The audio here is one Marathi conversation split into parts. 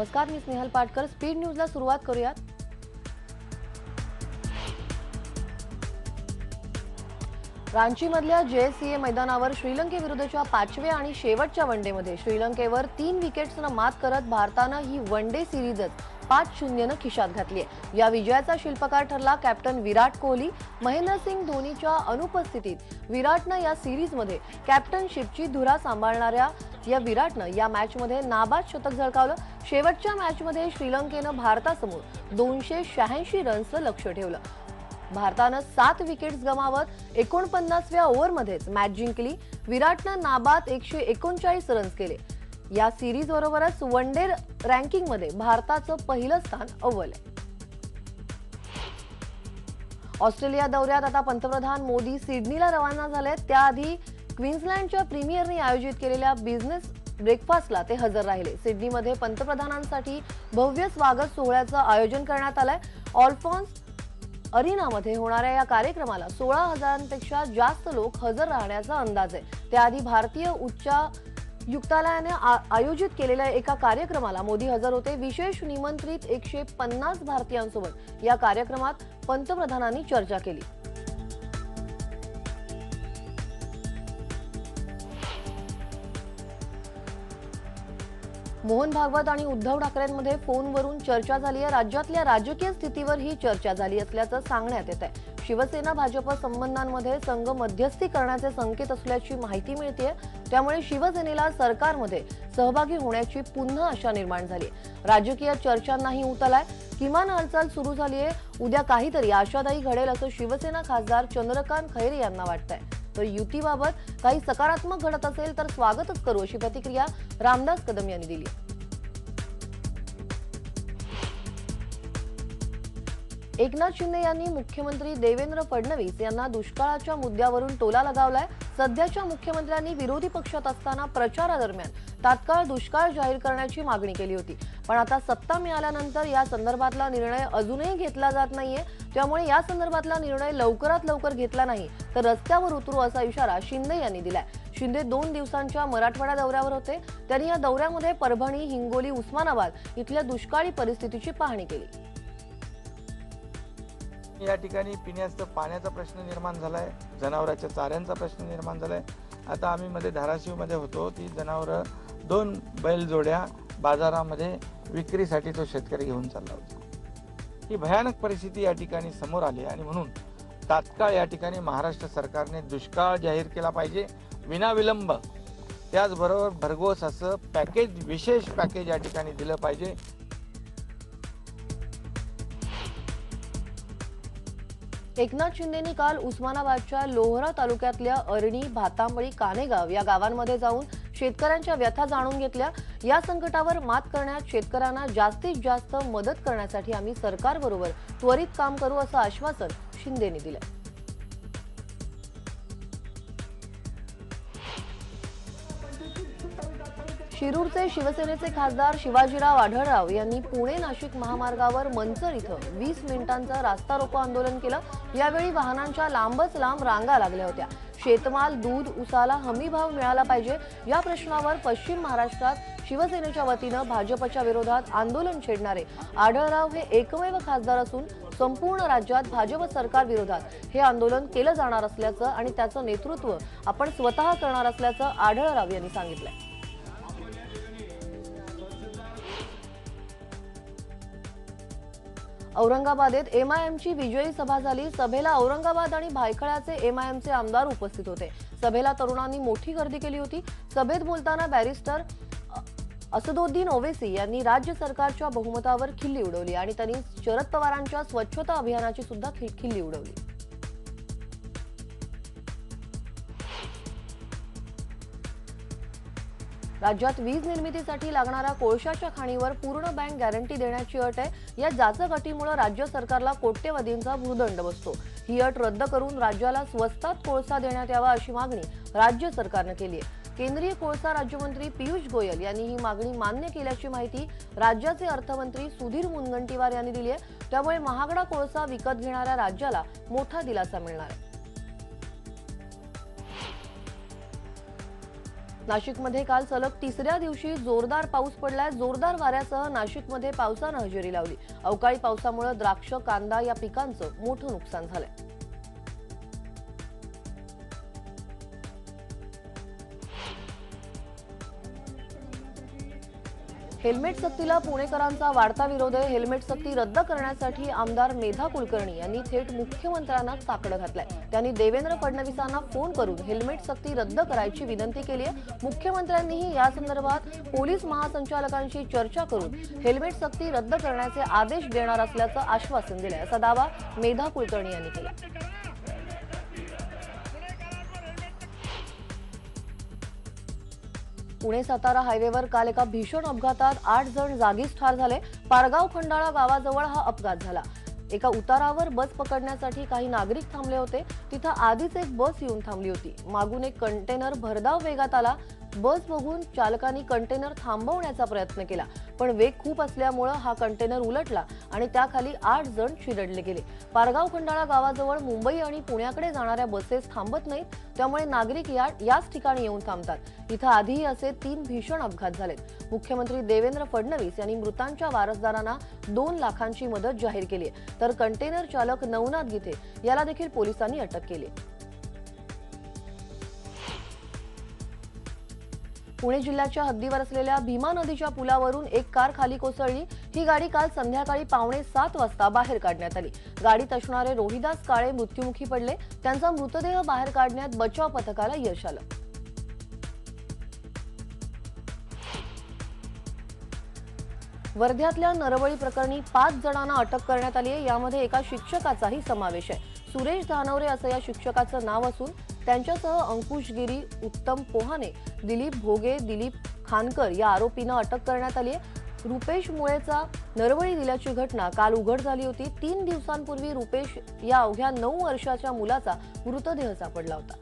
नमस्कार, मी स्नेहल पाटकर. स्पीड न्यूजला सुरुवात करूयात. रांचीमधल्या JSCA मैदानावर श्रीलंकेविरुद्धच्या 5व्या आणि शेवटच्या वनडेमध्ये श्रीलंकेवर 3 विकेट्सनं मात करत भारतानं ही वनडे सिरीजच 5-0 खिशात घातली आहे. या विजयाचा शिल्पकार ठरला कॅप्टन विराट कोहली. महेंद्रसिंग धोनीच्या अनुपस्थितीत विराटनं या सिरीजमध्ये कॅप्टनशिपची धुरा सांभाळणाऱ्या विराटनं या मॅचमध्ये नाबाद शतक झळकावलं. शेवटच्या मॅचमध्ये श्रीलंकेनं भारतासमोर 286 रन्सचं लक्ष्य ठेवलं. भारतानं 7 विकेट्स गमावत 49व्या ओव्हरमध्येच मॅच जिंकली. विराटनं नाबाद 139 रन्स केले. या सिरीज बरोबरच वनडे रँकिंगमध्ये भारताचं पहिलं स्थान अव्वल आहे. ऑस्ट्रेलिया दौऱ्यात आता पंतप्रधान मोदी सिडनीला रवाना झाले. त्याआधी क्वीन्सलँडच्या प्रीमियरने आयोजित केलेल्या बिझनेस ब्रेकफास्टला ते हजर राहिले. सिडनीमध्ये पंतप्रधानांसाठी भव्य स्वागत सोहळ्याचं आयोजन करण्यात आलंय. ऑल्फॉन्स अरिनामध्ये होणाऱ्या या कार्यक्रमाला 16,000पेक्षा जास्त लोक हजर राहण्याचा अंदाज आहे. त्याआधी भारतीय उच्चायुक्तालयाने आयोजित केलेल्या एका कार्यक्रमाला मोदी हजर होते. विशेष निमंत्रित 150 भारतीयांसोबत या कार्यक्रमात पंतप्रधानांनी चर्चा केली. मोहन भागवत आणि उद्धव ठाकरेंमध्ये फोनवरून चर्चा झाली आहे. राज्यातल्या राजकीय स्थितीवर ही चर्चा झाली असल्याचं सांगण्यात येत आहे. शिवसेना भाजप संबंधांमध्ये संघ मध्यस्थी करण्याचे संकेत असल्याची माहिती मिळतेय. त्यामुळे शिवसेनेला सरकारमध्ये सहभागी होण्याची पुन्हा आशा निर्माण झाली. राजकीय चर्चांनाही ऊत आलाय. किमान हालचाल सुरू झाली आहे. उद्या काहीतरी आशादायी घडेल असं शिवसेना खासदार चंद्रकांत खैरे यांना वाटतंय. तर युतीबाबत काही सकारात्मक घडत असेल तर स्वागतच करू अशी प्रतिक्रिया रामदास कदम यांनी दिली. एकनाथ शिंदे यांनी मुख्यमंत्री देवेंद्र फडणवीस यांना दुष्काळाच्या मुद्द्यावरून टोला लगावलाय. सध्याच्या मुख्यमंत्र्यांनी विरोधी पक्षात असताना प्रचारादरम्यान तात्काळ दुष्काळ जाहीर करण्याची मागणी केली होती. पण आता सत्ता मिळाल्यानंतर या संदर्भातला निर्णय अजूनही घेतला जात नाहीये. त्यामुळे या संदर्भातला निर्णय लवकरात लवकर घेतला नाही तर रस्त्यावर उतरू असा इशारा शिंदे यांनी दिलाय. शिंदे 2 दिवसांच्या मराठवाडा दौऱ्यावर होते. त्यांनी या दौऱ्यामध्ये परभणी, हिंगोली, उस्मानाबाद इथल्या दुष्काळी परिस्थितीची पाहणी केली. या ठिकाणी पिण्याचा पाण्याचा प्रश्न निर्माण झालाय. जनावरांच्या चाऱ्यांचा प्रश्न निर्माण झालाय. आता आम्ही मध्ये धाराशिवमध्ये होतो. ती जनावरं 2 बैलजोड्या बाजारामध्ये विक्रीसाठी तो शेतकरी घेऊन चालला होता. ही भयानक परिस्थिती या ठिकाणी समोर आली आणि म्हणून तात्काळ या ठिकाणी महाराष्ट्र सरकारने दुष्काळ जाहीर केला पाहिजे विनाविलंब. त्याचबरोबर भरघोस असं पॅकेज, विशेष पॅकेज या ठिकाणी दिलं पाहिजे. एकनाथ शिंदेंनी काल उस्मानाबादच्या लोहरा तालुक्यातल्या अरणी, भातांबळी, कानेगाव या गावांमध्ये जाऊन शेतकऱ्यांच्या व्यथा जाणून घेतल्या. या संकटावर मात करण्यात शेतकऱ्यांना जास्तीत जास्त मदत करण्यासाठी आम्ही सरकारबरोबर त्वरित काम करू असं आश्वासन शिंदेंनी दिलं. शिरूरचे शिवसेनेचे खासदार शिवाजीराव आढळराव यांनी पुणे-नाशिक महामार्गावर मंचर इथं 20 मिनिटांचं रास्ता रोको आंदोलन केलं. यावेळी वाहनांच्या लांबच लांब रांगा लागल्या होत्या. शेतमाल, दूध, उसाला हमी भाव मिळाला पाहिजे या प्रश्नावर पश्चिम महाराष्ट्रात शिवसेनेच्या वतीनं भाजपच्या विरोधात आंदोलन छेडणारे आढळराव हे एकमेव खासदार असून संपूर्ण राज्यात भाजप सरकार विरोधात हे आंदोलन केलं जाणार असल्याचं आणि त्याचं नेतृत्व आपण स्वतः करणार असल्याचं आढळराव यांनी सांगितलंय. औरंगाबादेत MIMची विजयी सभा झाली. सभेला औरंगाबाद आणि भायखळ्याचे MIMचे आमदार उपस्थित होते. सभेला तरुणांनी मोठी गर्दी केली होती. सभेत बोलताना बॅरिस्टर असदुद्दीन ओवेसी यांनी राज्य सरकारच्या बहुमतावर खिल्ली उडवली आणि त्यांनी शरद पवारांच्या स्वच्छता अभियानाची सुद्धा खिल्ली उडवली. राज्यात वीज निर्मितीसाठी लागणाऱ्या कोळशाच्या खाणीवर पूर्ण बँक गॅरंटी देण्याची अट आहे. या जाचक अटीमुळे राज्य सरकारला कोट्यवधींचा भूदंड बसतो. ही अट रद्द करून राज्याला स्वस्तात कोळसा देण्यात यावा अशी मागणी राज्य सरकारने केली आहे. केंद्रीय कोळसा राज्यमंत्री पियुष गोयल यांनी ही मागणी मान्य केल्याची माहिती राज्याचे अर्थमंत्री सुधीर मुनगंटीवार यांनी दिली आहे. त्यामुळे महागडा कोळसा विकत घेणाऱ्या राज्याला मोठा दिलासा मिळणार आहे. नाशिकमध्ये काल सलग तिसऱ्या दिवशी जोरदार पाऊस पडलाय. जोरदार वाऱ्यासह नाशिकमध्ये पावसानं हजेरी लावली. अवकाळी पावसामुळे द्राक्ष, कांदा या पिकांचं मोठं नुकसान झालंय. हेल्मेट सक्तीला पुणेकरांचा वाढता विरोध आहे. हेल्मेट सक्ती रद्द करण्यासाठी आमदार मेधा कुलकर्णी यांनी थेट मुख्यमंत्र्यांना साकडं घातलंय. त्यांनी देवेंद्र फडणवीसांना फोन करून हेल्मेट सक्ती रद्द करायची विनंती केली आहे. मुख्यमंत्र्यांनीही या संदर्भात पोलीस महासंचालकांशी चर्चा करून हेल्मेट सक्ती रद्द करण्याचे आदेश देणार असल्याचं आश्वासन दिलंय, असा दावा मेधा कुलकर्णी यांनी केला. पुणे सातारा हायवेवर काल एका भीषण अपघातात 8 जण जागीच ठार झाले. पारगाव खंडाळा गावाजवळ हा अपघात झाला. एका उतारावर बस पकडण्यासाठी काही नागरिक थांबले होते. तिथं आधीच एक बस येऊन थांबली होती. मागून एक कंटेनर भरधाव वेगात आला. बस बघून चालकांनी कंटेनर थांबवण्याचा प्रयत्न केला, पण वेग खूप असल्यामुळे हा कंटेनर उलटला आणि त्याखाली 8 जण चिरडले गेले. पारगाव खंडाळा गावाजवळ मुंबई आणि पुण्याकडे जाणाऱ्या बसेस थांबत नाहीत, त्यामुळे नागरिक याच ठिकाणी येऊन थांबतात. इथं आधीही असे 3 भीषण अपघात झालेत. मुख्यमंत्री देवेंद्र फडणवीस यांनी मृतांच्या वारसदारांना 2 लाखांची मदत जाहीर केली आहे, तर कंटेनर चालक नवनाथ गीते याला देखील पोलिसांनी अटक केली. पुणे जिल्ह्याच्या हद्दीवर असलेल्या भीमा नदीच्या पुलावरून एक कार खाली कोसळली. ही गाडी काल संध्याकाळी 6:45 वाजता बाहेर काढण्यात आली. गाडीत असणारे रोहिदास काळे मृत्युमुखी पडले. त्यांचा मृतदेह बाहेर काढण्यात बचाव पथकाला यश आलं. वर्ध्यातल्या नरबळी प्रकरणी 5 जणांना अटक करण्यात आली आहे. यामध्ये एका शिक्षकाचाही समावेश आहे. सुरेश धानवरे असं या शिक्षकाचं नाव असून त्यांच्यासह अंकुश गिरी, उत्तम पोहाने, दिलीप भोगे, दिलीप खानकर या आरोपींना अटक करण्यात आली आहे. रुपेश मुळेचा नरबळी दिल्याची घटना काल उघड झाली होती. 3 दिवसांपूर्वी रुपेश या अवघ्या 9 वर्षाच्या मुलाचा मृतदेह सापडला होता.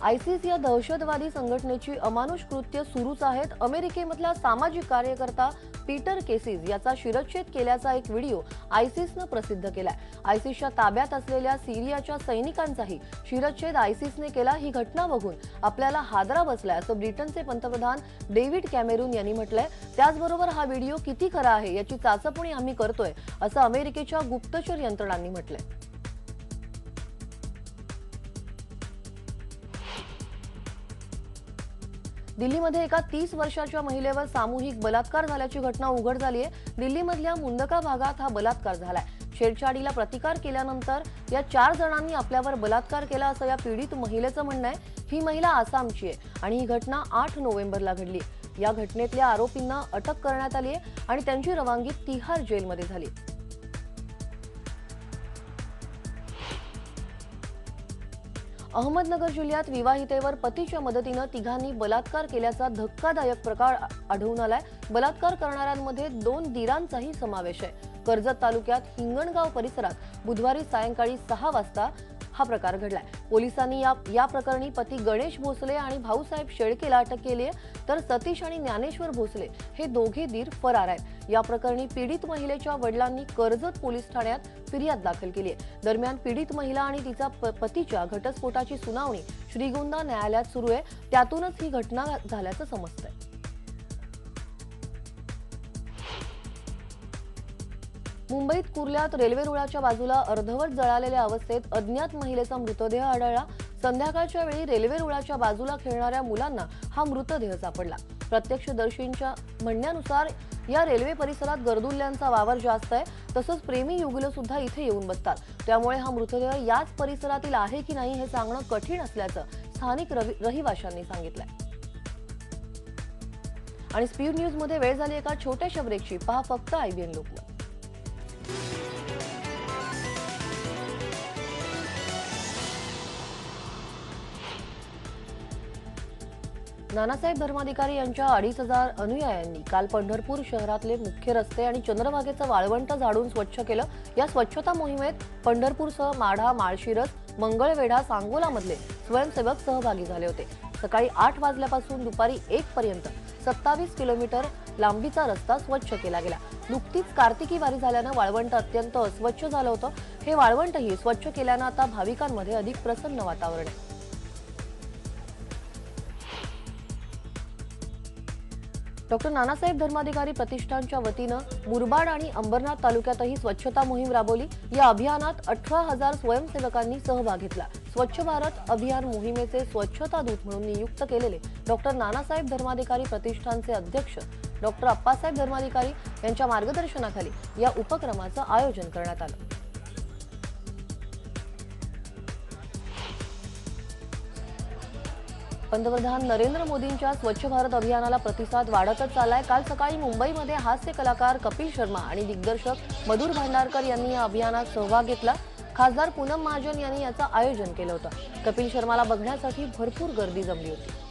आयसिस या दहशतवादी संघटनेची अमानुष कृत्य सुरूच आहेत. अमेरिकेमधला सामाजिक कार्यकर्ता पीटर केसिस याचा शिरच्छेद केल्याचा एक व्हिडिओ आयसिसनं प्रसिद्ध केलाय. आयसिसच्या ताब्यात असलेल्या सिरियाच्या सैनिकांचाही शिरच्छेद आयसिसने केला. ही घटना बघून आपल्याला हादरा बसलाय, असं ब्रिटनचे पंतप्रधान डेव्हिड कॅमेरून यांनी म्हटलंय. त्याचबरोबर हा व्हिडिओ किती खरा आहे याची चाचपणी आम्ही करतोय, असं अमेरिकेच्या गुप्तचर यंत्रणांनी म्हटलंय. दिल्लीमध्ये एका 30 वर्षाच्या महिलेवर सामूहिक बलात्कार झाल्याची घटना उघड झाली आहे. दिल्लीमधल्या मुंदका भागात हा बलात्कार झालाय. छेडछाडीला प्रतिकार केल्यानंतर या 4 जणांनी आपल्यावर बलात्कार केला, असं या पीडित महिलेचं म्हणणं आहे. ही महिला आसामची आहे आणि ही घटना 8 नोव्हेंबरला घडली. या घटनेतल्या आरोपींना अटक करण्यात आली आहे आणि त्यांची रवानगी तिहार जेलमध्ये झाली. अहमदनगर जिल्ह्यात विवाहितेवर पतीच्या मदतीनं तिघांनी बलात्कार केल्याचा धक्कादायक प्रकार आढळून आलाय. बलात्कार करणाऱ्यांमध्ये 2 दीरांचाही समावेश आहे. कर्जत तालुक्यात हिंगणगाव परिसरात बुधवारी सायंकाळी 6 वाजता हा प्रकार घडलाय. पोलिसांनी या प्रकरणी पती गणेश भोसले आणि भाऊसाहेब शेळकेला अटक केली आहे, तर सतीश आणि ज्ञानेश्वर भोसले हे दोघे दीर फरार आहेत. या प्रकरणी पीडित महिलेच्या वडिलांनी कर्जत पोलीस ठाण्यात फिर्याद दाखल केली आहे. दरम्यान पीडित महिला आणि तिचा पतीच्या घटस्फोटाची सुनावणी श्रीगोंदा न्यायालयात सुरू आहे. त्यातूनच ही घटना झाल्याचं समजतंय. मुंबईत कुर्ल्यात रेल्वे रुळाच्या बाजूला अर्धवट जळालेल्या अवस्थेत अज्ञात महिलेचा मृतदेह आढळला. संध्याकाळच्या वेळी रेल्वे रुळाच्या बाजूला खेळणाऱ्या मुलांना हा मृतदेह सापडला. प्रत्यक्षदर्शींच्या म्हणण्यानुसार या रेल्वे परिसरात गर्दुल्ल्यांचा वावर जास्त आहे. तसंच प्रेमी युगलं सुद्धा इथे येऊन बसतात. त्यामुळे हा मृतदेह याच परिसरातील आहे की नाही हे सांगणं कठीण असल्याचं स्थानिक रहिवाशांनी सांगितलंय. आणि स्पीड न्यूज मध्ये वेळ झाली एका छोट्याशा ब्रेकची. पहा फक्त IBN लोकमत. नानासाहेब धर्माधिकारी यांच्या 2,500 अनुयायांनी काल पंढरपूर शहरातले मुख्य रस्ते आणि चंद्रभागेचं वाळवंट झाडून स्वच्छ केलं. या स्वच्छता मोहिमेत पंढरपूरसह माढा, माळशिरस, मंगळवेढा, सांगोलामधले स्वयंसेवक सहभागी झाले होते. सकाळी 8 वाजल्यापासून दुपारी 1 पर्यंत 27 किलोमीटर लांबीचा रस्ता स्वच्छ केला गेला। नुकतीच कार्तिकी वारी झाल्यानं वाळवंट अत्यंत अस्वच्छ झालं होतं। हे वाळवंटही स्वच्छ केल्यानं आता भाविकांमध्ये अधिक प्रसन्न वातावरण आहे। डॉक्टर नानासाहेब धर्माधिकारी प्रतिष्ठानच्या वतीनं मुरबाड आणि अंबरनाथ तालुक्यातही स्वच्छता मोहीम राबवली। या अभियानात 18,000 स्वयंसेवकांनी सहभाग घेतला। स्वच्छ भारत अभियान मोहिमेचे स्वच्छता दूत म्हणून नियुक्त केलेले डॉक्टर नानासाहेब धर्माधिकारी प्रतिष्ठानचे अध्यक्ष डॉक्टर अप्पासाहेब धर्माधिकारी यांच्या मार्गदर्शनाखाली या उपक्रमाचं आयोजन करण्यात आलं। पंतप्रधान नरेंद्र मोदींच्या स्वच्छ भारत अभियानाला प्रतिसाद वाढतच चाललाय। काल सकाळी मुंबईमध्ये हास्य कलाकार कपिल शर्मा आणि दिग्दर्शक मधुर भांडारकर यांनी या अभियानात सहभाग घेतला। खासदार पूनम महाजन यांनी याचं आयोजन केलं होतं। कपिल शर्माला बघण्यासाठी भरपूर गर्दी जमली होती।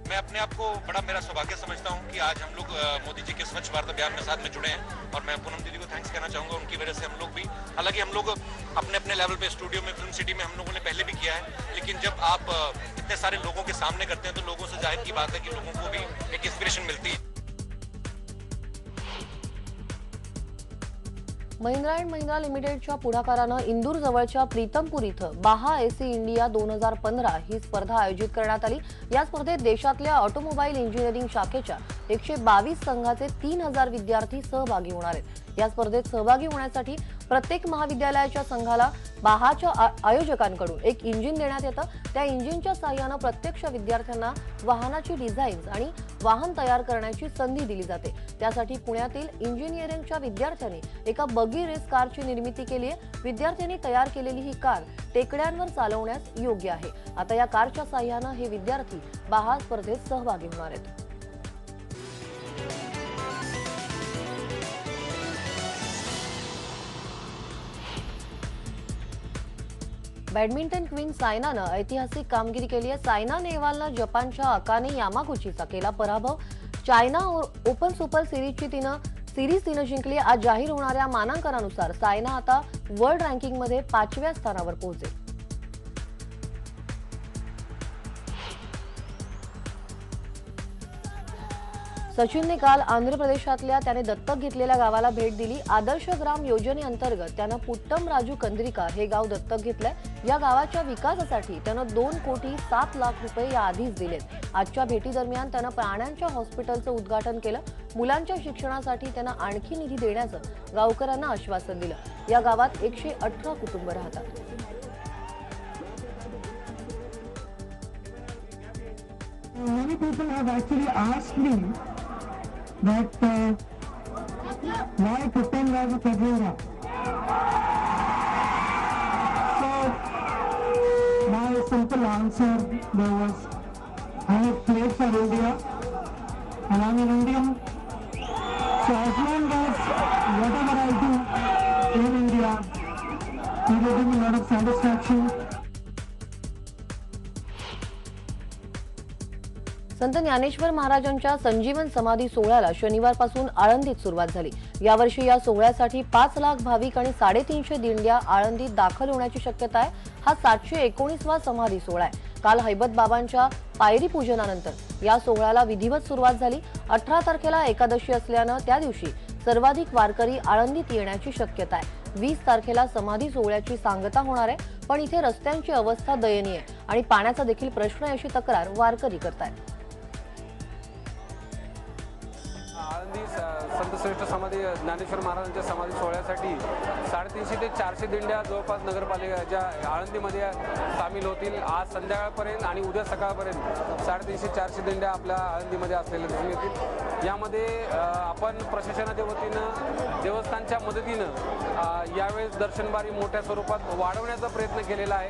मैं अपने आप को बड़ा मेरा सौभाग्य समझता हूं कि आज हम लोग मोदी जी के स्वच्छ भारत अभियान में साथ में जुड़े हैं और मैं पूनम दीदी को थैंक्स कहना चाहूंगा। उनकी वजह से हम लोग भी, हालांकि हम लोग अपने अपने लेवल पे स्टूडियो में फिल्म सिटी में हम लोगों ने पहले भी किया है, लेकिन जब आप इतने सारे लोगों के सामने करते हैं तो लोगों से जाहिर की बात है कि लोगों को भी एक इंस्पिरेशन मिलती है। महिंद्रा अँड महिंद्रा लिमिटेडच्या पुढाकारानं इंदूर जवळच्या प्रीतमपूर इथं बाहा एसी इंडिया 2015 ही स्पर्धा आयोजित करण्यात आली। या स्पर्धेत देशातल्या ऑटोमोबाईल इंजिनिअरिंग शाखेच्या 122 संघाचे 3000 विद्यार्थी सहभागी होणार आहेत। या स्पर्धेत सहभागी होण्यासाठी प्रत्येक महाविद्यालयाच्या संघाला बाहाच्या आयोजकांकडून एक इंजिन देण्यात येतं। त्या इंजिनच्या सहाय्यानं प्रत्यक्ष विद्यार्थ्यांना वाहनाची डिझाईन्स आणि वाहन तयार करण्याची संधी दिली जाते। त्यासाठी पुण्यातील इंजिनिअरिंगच्या विद्यार्थ्यांनी एका बगी रेस कारची निर्मिती केली आहे। विद्यार्थ्यांनी तयार केलेली ही कार टेकड्यांवर चालवण्यास योग्य आहे। आता या कारच्या सहाय्यानं हे विद्यार्थी बाहा स्पर्धेत सहभागी होणार आहेत। बॅडमिंटन क्वीन सायनानं ऐतिहासिक कामगिरी केली आहे। सायना नेहवालनं जपानच्या अकाने यामागुचीचा केला पराभव। चायना ओपन सुपर सिरीजची तिनं जिंकली। आज जाहीर होणाऱ्या मानांकनानुसार सायना आता वर्ल्ड रँकिंगमध्ये 5व्या स्थानावर पोहोचेल। सचिनने काल आंध्र प्रदेशातल्या त्याने दत्तक घेतलेल्या गावाला भेट दिली। आदर्श ग्राम योजनेअंतर्गत त्यानं पुट्टम राजू कंद्रिका हे गाव दत्तक घेतलंय। या गावाच्या विकासासाठी त्यानं 2,07 लाख रुपये याआधीच दिलेत। आजच्या भेटीदरम्यान त्यानं प्राण्यांच्या हॉस्पिटलचं उद्घाटन केलं। मुलांच्या शिक्षणासाठी त्यानं आणखी निधी देण्याचं गावकऱ्यांना आश्वासन दिलं। या गावात 118 कुटुंब राहतात। Many people have actually asked me that why Puttam Raju Kadira? So my simple answer there was, I have played for India and I'm an Indian. So as long as whatever I do in India, it will give me a lot of satisfaction. संत ज्ञानेश्वर महाराजांच्या संजीवन समाधी सोहळ्याला शनिवारपासून आळंदीत सुरुवात झाली। यावर्षी या सोहळ्यासाठी 5 लाख भाविक आणि 350 दिंड्या आळंदीत दाखल होण्याची शक्यता आहे। हा 719वा समाधी सोहळा आहे। काल हैबत बाबांच्या पायरी पूजनानंतर या सोहळ्याला विधिवत सुरुवात झाली। 18 तारखेला एकादशी असल्यानं त्या दिवशी सर्वाधिक वारकरी आळंदीत येण्याची शक्यता आहे। 20 तारखेला समाधी सोहळ्याची सांगता होणार आहे, पण इथे रस्त्यांची अवस्था दयनीय आहे आणि पाण्याचा देखील प्रश्न आहे अशी तक्रार वारकरी करतायत। आळंदी संतश्रेष्ठ समाधी ज्ञानेश्वर महाराजांच्या समाधी सोहळ्यासाठी 350 ते 400 दिंड्या जवळपास नगरपालिकेच्या आळंदीमध्ये सामील होतील। आज संध्याकाळपर्यंत आणि उद्या सकाळपर्यंत 350-400 दिंड्या आपल्या आळंदीमध्ये असलेल्या दिसून येतील। यामध्ये आपण प्रशासनाच्या वतीनं देवस्थानच्या मदतीनं यावेळेस दर्शनबारी मोठ्या स्वरूपात वाढवण्याचा प्रयत्न केलेला आहे।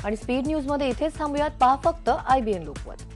आणि स्पीड न्यूज मध्ये इथेच थांबूयात। पहा फक्त IBN लोकमत।